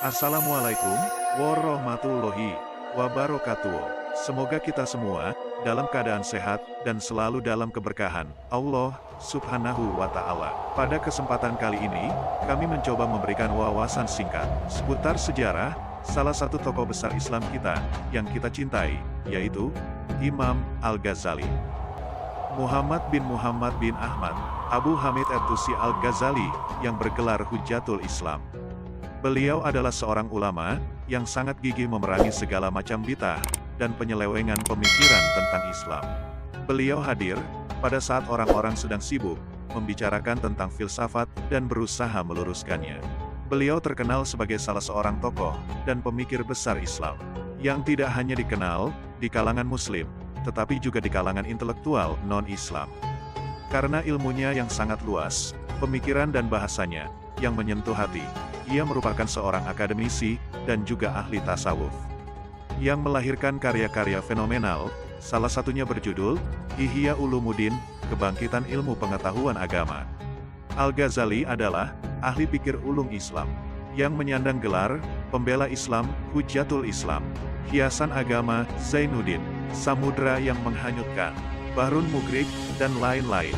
Assalamualaikum warahmatullahi wabarakatuh. Semoga kita semua dalam keadaan sehat dan selalu dalam keberkahan Allah Subhanahu wa Ta'ala. Pada kesempatan kali ini, kami mencoba memberikan wawasan singkat seputar sejarah salah satu tokoh besar Islam kita yang kita cintai, yaitu Imam Al-Ghazali. Muhammad bin Ahmad Abu Hamid At-Tusi Al-Ghazali yang bergelar Hujjatul Islam. Beliau adalah seorang ulama yang sangat gigih memerangi segala macam bid'ah dan penyelewengan pemikiran tentang Islam. Beliau hadir pada saat orang-orang sedang sibuk membicarakan tentang filsafat dan berusaha meluruskannya. Beliau terkenal sebagai salah seorang tokoh dan pemikir besar Islam yang tidak hanya dikenal di kalangan Muslim, tetapi juga di kalangan intelektual non-Islam. Karena ilmunya yang sangat luas, pemikiran dan bahasanya yang menyentuh hati, ia merupakan seorang akademisi dan juga ahli tasawuf yang melahirkan karya-karya fenomenal, salah satunya berjudul Ihya Ulumuddin, Kebangkitan Ilmu Pengetahuan Agama. Al-Ghazali adalah ahli pikir ulum Islam yang menyandang gelar Pembela Islam, Hujjatul Islam, Hiasan Agama, Zainuddin, Samudra yang Menghanyutkan, Bahrun Mugrik, dan lain-lain.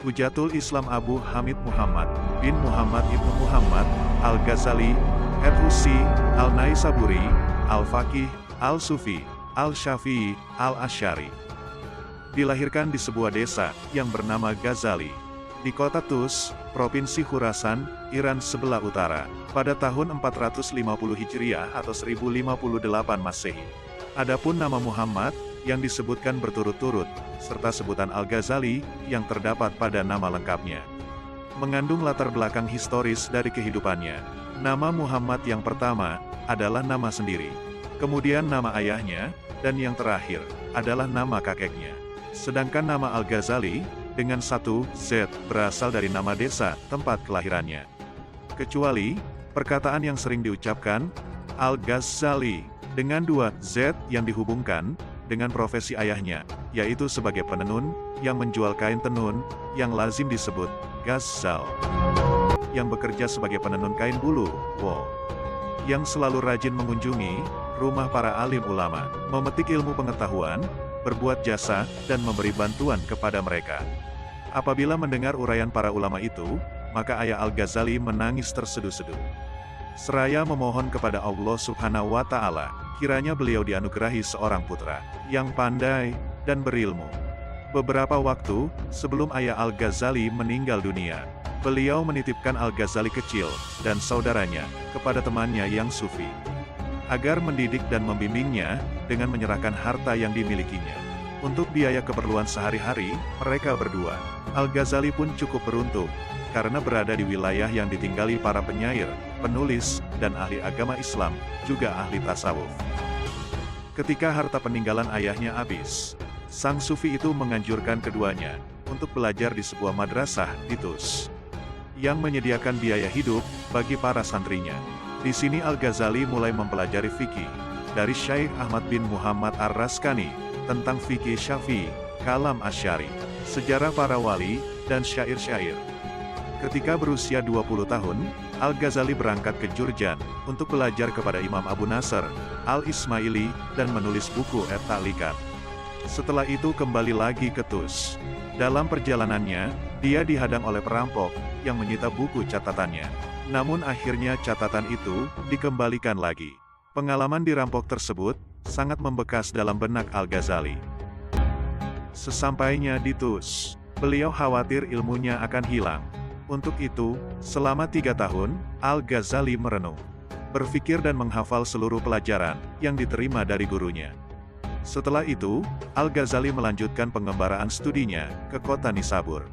Hujjatul Islam Abu Hamid Muhammad bin Muhammad ibnu Muhammad Al-Ghazali, At-Tusi, Al-Naisaburi, Al-Faqih, Al-Sufi, Al-Syafi'i, Al-Asy'ari. Dilahirkan di sebuah desa yang bernama Ghazali, di kota Tus, Provinsi Khurasan, Iran sebelah utara, pada tahun 450 Hijriah atau 1058 Masehi. Adapun nama Muhammad yang disebutkan berturut-turut, serta sebutan Al-Ghazali yang terdapat pada nama lengkapnya, mengandung latar belakang historis dari kehidupannya. Nama Muhammad yang pertama adalah nama sendiri, kemudian nama ayahnya, dan yang terakhir adalah nama kakeknya. Sedangkan nama Al-Ghazali dengan satu Z berasal dari nama desa tempat kelahirannya. Kecuali perkataan yang sering diucapkan Al-Ghazali dengan dua Z yang dihubungkan dengan profesi ayahnya, yaitu sebagai penenun yang menjual kain tenun yang lazim disebut Ghazal, yang bekerja sebagai penenun kain bulu wool, yang selalu rajin mengunjungi rumah para alim ulama, memetik ilmu pengetahuan, berbuat jasa, dan memberi bantuan kepada mereka. Apabila mendengar uraian para ulama itu, maka ayah Al-Ghazali menangis terseduh-seduh, seraya memohon kepada Allah Subhanahu wa Ta'ala, kiranya beliau dianugerahi seorang putra yang pandai dan berilmu. Beberapa waktu sebelum ayah Al-Ghazali meninggal dunia, beliau menitipkan Al-Ghazali kecil dan saudaranya kepada temannya yang sufi, agar mendidik dan membimbingnya dengan menyerahkan harta yang dimilikinya untuk biaya keperluan sehari-hari mereka berdua. Al-Ghazali pun cukup beruntung karena berada di wilayah yang ditinggali para penyair, penulis, dan ahli agama Islam, juga ahli tasawuf. Ketika harta peninggalan ayahnya habis, sang sufi itu menganjurkan keduanya untuk belajar di sebuah madrasah di Tus, yang menyediakan biaya hidup bagi para santrinya. Di sini Al-Ghazali mulai mempelajari fikih dari Syekh Ahmad bin Muhammad Ar-Raskani tentang fikih Syafi'i, kalam Asy'ari, sejarah para wali, dan syair-syair. Ketika berusia 20 tahun, Al-Ghazali berangkat ke Jurjan untuk belajar kepada Imam Abu Nasr Al-Ismaili dan menulis buku At-Ta'liqat. Setelah itu kembali lagi ke Tus. Dalam perjalanannya, dia dihadang oleh perampok yang menyita buku catatannya. Namun akhirnya catatan itu dikembalikan lagi. Pengalaman dirampok tersebut sangat membekas dalam benak Al-Ghazali. Sesampainya di Tus, beliau khawatir ilmunya akan hilang. Untuk itu, selama 3 tahun, Al-Ghazali merenung, berpikir dan menghafal seluruh pelajaran yang diterima dari gurunya. Setelah itu, Al-Ghazali melanjutkan pengembaraan studinya ke kota Nisabur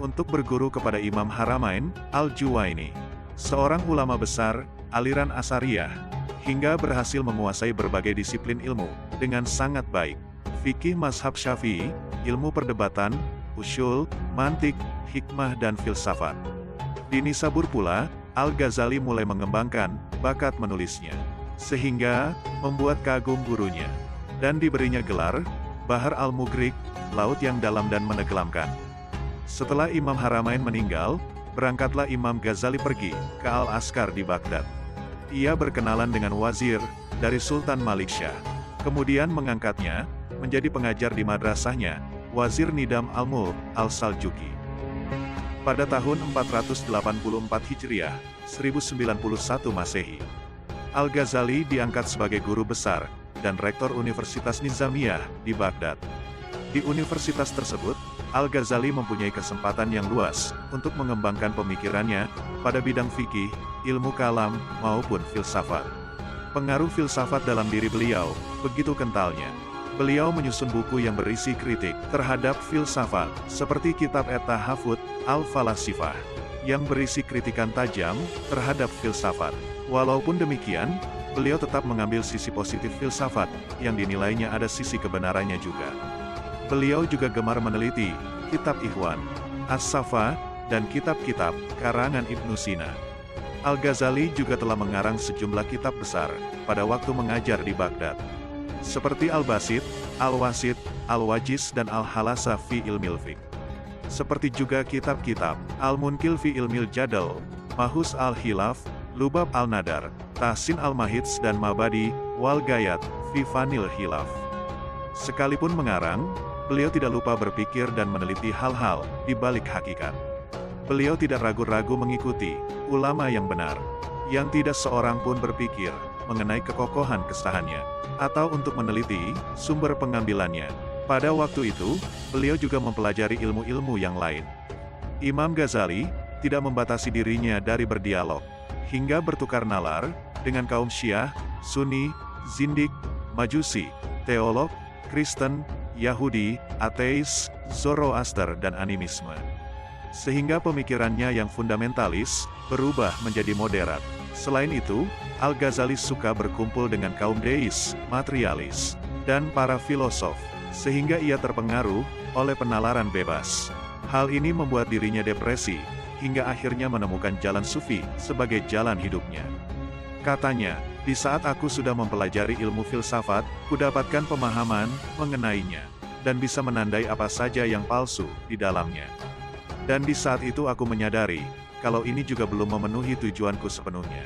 untuk berguru kepada Imam Haramain Al-Juwaini, seorang ulama besar aliran Asariyah, hingga berhasil menguasai berbagai disiplin ilmu dengan sangat baik. Fikih mazhab Syafi'i, ilmu perdebatan, usyul, mantik, hikmah, dan filsafat. Di Nisabur pula, Al-Ghazali mulai mengembangkan bakat menulisnya, sehingga membuat kagum gurunya, dan diberinya gelar Bahar Al-Mugrik, laut yang dalam dan menenggelamkan. Setelah Imam Haramain meninggal, berangkatlah Imam Ghazali pergi ke Al-Askar di Baghdad. Ia berkenalan dengan wazir dari Sultan Malik Shah. Kemudian mengangkatnya menjadi pengajar di madrasahnya, Wazir Nidam al-Mulk al-Saljuki. Pada tahun 484 Hijriah, 1091 Masehi, Al-Ghazali diangkat sebagai guru besar dan rektor Universitas Nizamiyah di Baghdad. Di universitas tersebut, Al-Ghazali mempunyai kesempatan yang luas untuk mengembangkan pemikirannya pada bidang fikih, ilmu kalam, maupun filsafat. Pengaruh filsafat dalam diri beliau begitu kentalnya. Beliau menyusun buku yang berisi kritik terhadap filsafat, seperti kitab At-Tahafut al-Falasifah, yang berisi kritikan tajam terhadap filsafat. Walaupun demikian, beliau tetap mengambil sisi positif filsafat, yang dinilainya ada sisi kebenarannya juga. Beliau juga gemar meneliti kitab Ikhwan, As-Safa, dan kitab-kitab karangan Ibnu Sina. Al-Ghazali juga telah mengarang sejumlah kitab besar pada waktu mengajar di Baghdad, seperti Al-Basit, Al-Wasit, Al-Wajiz, dan Al-Halasa fi Ilmil Fiqh. Seperti juga kitab-kitab Al-Munkil fi Ilmil Jadal, Mahus Al-Hilaf, Lubab Al-Nadar, Tahsin Al-Mahits, dan Mabadi wal Gayat fi Fanil Hilaf. Sekalipun mengarang, beliau tidak lupa berpikir dan meneliti hal-hal di balik hakikat. Beliau tidak ragu-ragu mengikuti ulama yang benar, yang tidak seorang pun berpikir mengenai kekokohan kesahannya, atau untuk meneliti sumber pengambilannya. Pada waktu itu, beliau juga mempelajari ilmu-ilmu yang lain. Imam Ghazali tidak membatasi dirinya dari berdialog, hingga bertukar nalar dengan kaum Syiah, Sunni, Zindik, Majusi, Teolog, Kristen, Yahudi, Ateis, Zoroaster, dan Animisme. Sehingga pemikirannya yang fundamentalis berubah menjadi moderat. Selain itu, Al-Ghazali suka berkumpul dengan kaum deis, materialis, dan para filosof, sehingga ia terpengaruh oleh penalaran bebas. Hal ini membuat dirinya depresi, hingga akhirnya menemukan jalan sufi sebagai jalan hidupnya. Katanya, di saat aku sudah mempelajari ilmu filsafat, kudapatkan pemahaman mengenainya, dan bisa menandai apa saja yang palsu di dalamnya. Dan di saat itu aku menyadari, kalau ini juga belum memenuhi tujuanku sepenuhnya.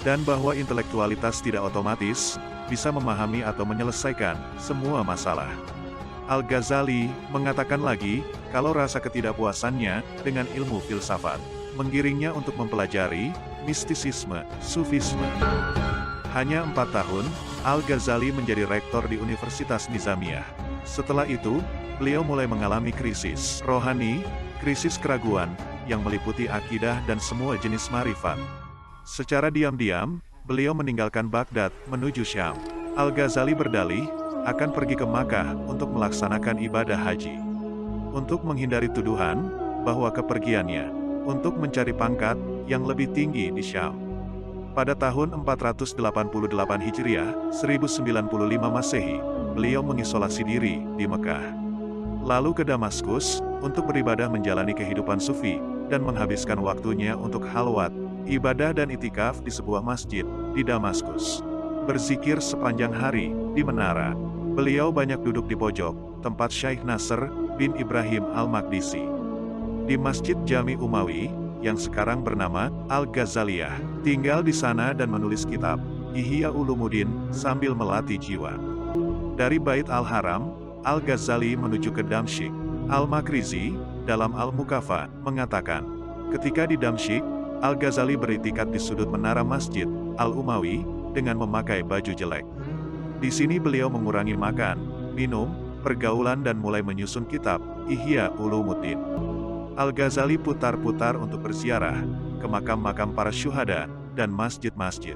Dan bahwa intelektualitas tidak otomatis bisa memahami atau menyelesaikan semua masalah. Al-Ghazali mengatakan lagi, kalau rasa ketidakpuasannya dengan ilmu filsafat menggiringnya untuk mempelajari mistisisme, sufisme. Hanya 4 tahun, Al-Ghazali menjadi rektor di Universitas Nizamiyah. Setelah itu, beliau mulai mengalami krisis rohani, krisis keraguan, yang meliputi akidah dan semua jenis marifat. Secara diam-diam, beliau meninggalkan Baghdad menuju Syam. Al-Ghazali berdalih akan pergi ke Makkah untuk melaksanakan ibadah haji. Untuk menghindari tuduhan bahwa kepergiannya untuk mencari pangkat yang lebih tinggi di Syam. Pada tahun 488 Hijriah, 1095 Masehi, beliau mengisolasi diri di Mekah. Lalu ke Damaskus untuk beribadah menjalani kehidupan sufi dan menghabiskan waktunya untuk halwat, ibadah dan itikaf di sebuah masjid di Damaskus. Berzikir sepanjang hari di menara. Beliau banyak duduk di pojok tempat Syekh Nasr bin Ibrahim al-Maqdisi. Di Masjid Jami Umawi yang sekarang bernama Al-Ghazaliyah, tinggal di sana dan menulis kitab Ihya Ulumuddin sambil melatih jiwa. Dari Bait Al-Haram, Al-Ghazali menuju ke Damsyik. Al-Makrizi, dalam Al-Mukafa, mengatakan, ketika di Damsyik, Al-Ghazali beritikad di sudut menara Masjid Al-Umawi dengan memakai baju jelek. Di sini beliau mengurangi makan, minum, pergaulan dan mulai menyusun kitab Ihya Ulumuddin. Al-Ghazali putar-putar untuk berziarah ke makam-makam para syuhada dan masjid-masjid.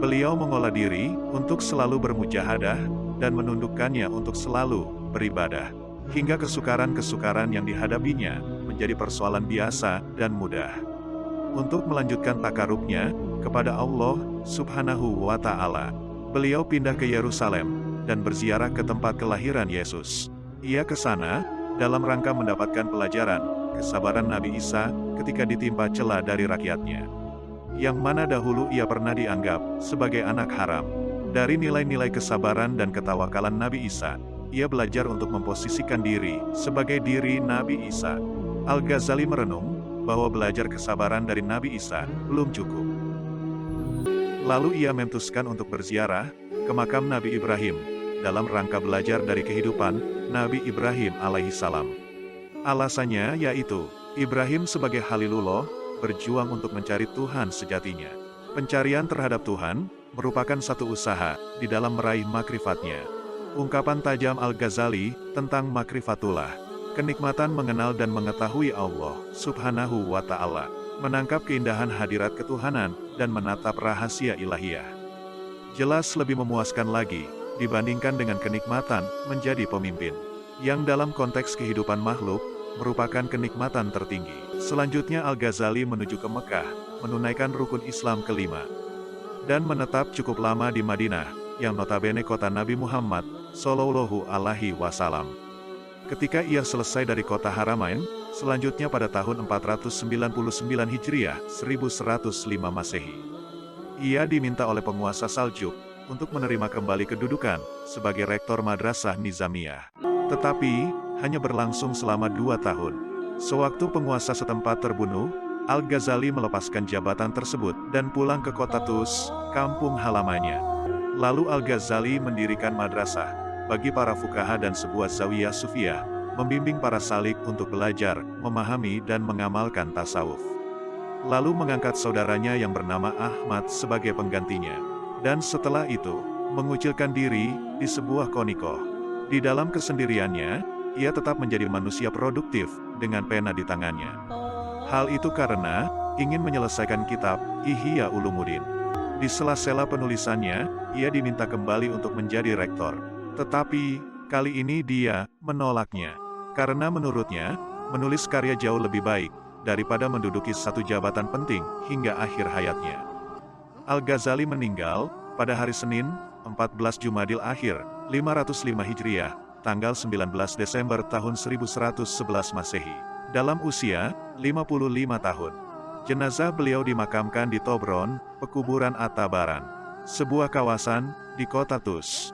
Beliau mengolah diri untuk selalu bermujahadah dan menundukkannya untuk selalu beribadah, hingga kesukaran-kesukaran yang dihadapinya menjadi persoalan biasa dan mudah. Untuk melanjutkan takarubnya kepada Allah Subhanahu wa Ta'ala, beliau pindah ke Yerusalem dan berziarah ke tempat kelahiran Yesus. Ia ke sana dalam rangka mendapatkan pelajaran kesabaran Nabi Isa ketika ditimpa cela dari rakyatnya, yang mana dahulu ia pernah dianggap sebagai anak haram. Dari nilai-nilai kesabaran dan ketawakalan Nabi Isa, ia belajar untuk memposisikan diri sebagai diri Nabi Isa. Al-Ghazali merenung bahwa belajar kesabaran dari Nabi Isa belum cukup. Lalu ia memutuskan untuk berziarah ke makam Nabi Ibrahim dalam rangka belajar dari kehidupan Nabi Ibrahim alaihissalam. Alasannya yaitu, Ibrahim sebagai Khalilullah berjuang untuk mencari Tuhan sejatinya. Pencarian terhadap Tuhan merupakan satu usaha di dalam meraih makrifatnya. Ungkapan tajam Al-Ghazali tentang makrifatullah, kenikmatan mengenal dan mengetahui Allah Subhanahu wa Ta'ala, menangkap keindahan hadirat ketuhanan dan menatap rahasia ilahiyah. Jelas lebih memuaskan lagi dibandingkan dengan kenikmatan menjadi pemimpin, yang dalam konteks kehidupan makhluk merupakan kenikmatan tertinggi. Selanjutnya Al-Ghazali menuju ke Mekah, menunaikan rukun Islam kelima, dan menetap cukup lama di Madinah, yang notabene kota Nabi Muhammad Shallallahu Alaihi Wasallam. Ketika ia selesai dari kota Haramain, selanjutnya pada tahun 499 Hijriah, 1105 Masehi, ia diminta oleh penguasa Saljuk untuk menerima kembali kedudukan sebagai rektor Madrasah Nizamiyah. Tetapi, hanya berlangsung selama 2 tahun. Sewaktu penguasa setempat terbunuh, Al-Ghazali melepaskan jabatan tersebut dan pulang ke kota Tus, kampung halamannya. Lalu Al-Ghazali mendirikan madrasah bagi para fuqaha dan sebuah zawiyah sufiyah, membimbing para salik untuk belajar, memahami dan mengamalkan tasawuf. Lalu mengangkat saudaranya yang bernama Ahmad sebagai penggantinya. Dan setelah itu, mengucilkan diri di sebuah konikoh. Di dalam kesendiriannya, ia tetap menjadi manusia produktif dengan pena di tangannya. Hal itu karena ingin menyelesaikan kitab Ihya Ulumuddin. Di sela-sela penulisannya, ia diminta kembali untuk menjadi rektor. Tetapi, kali ini dia menolaknya. Karena menurutnya, menulis karya jauh lebih baik daripada menduduki satu jabatan penting hingga akhir hayatnya. Al-Ghazali meninggal pada hari Senin, 14 Jumadil Akhir, 505 Hijriah, tanggal 19 Desember tahun 1111 Masehi, dalam usia 55 tahun. Jenazah beliau dimakamkan di Tobron, Pekuburan At-Tabaran, sebuah kawasan di kota Tus.